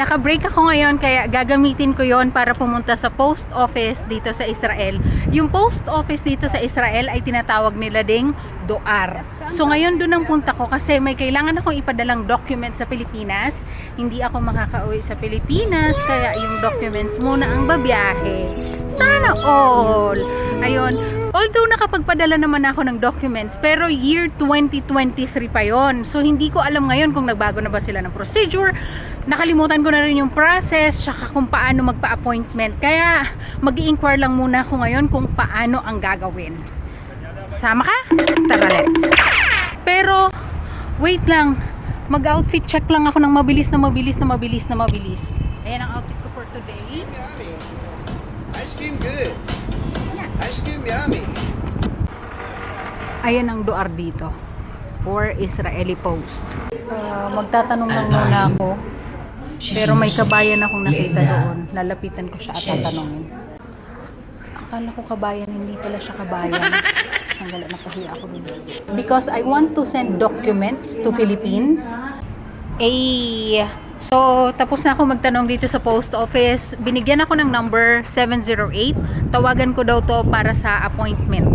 Naka-break ako ngayon kaya gagamitin ko yon para pumunta sa post office dito sa Israel. Yung post office dito sa Israel ay tinatawag nila ding DOAR. So ngayon doon ang punta ko kasi may kailangan akong ipadalang document sa Pilipinas. Hindi ako makakauwi sa Pilipinas kaya yung documents muna ang babiyahe. Sana all! Ayun. Although nakapagpadala naman ako ng documents, pero year 2023 pa yon. So hindi ko alam ngayon kung nagbago na ba sila ng procedure. Nakalimutan ko na rin yung process, saka kung paano magpa-appointment. Kaya mag-i-inquire lang muna ako ngayon kung paano ang gagawin. Sama ka? Tara, let's! Pero, wait lang. Mag-outfit check lang ako ng mabilis. Ayan ang outfit ko for today. Yummy. Ice cream good. Yeah. Ice cream yummy. Ayan ang DOAR dito. Or Israeli Post. Magtatanong lang muna ako. Pero may kabayan akong nakita doon. Lalapitan ko siya at tatanungin. Akala ko kabayan, hindi pala siya kabayan. Sanggalat na pahiya ako dun. Because I want to send documents to Philippines. So, tapos na ako magtanong dito sa post office. Binigyan ako ng number 708. Tawagan ko daw to para sa appointment.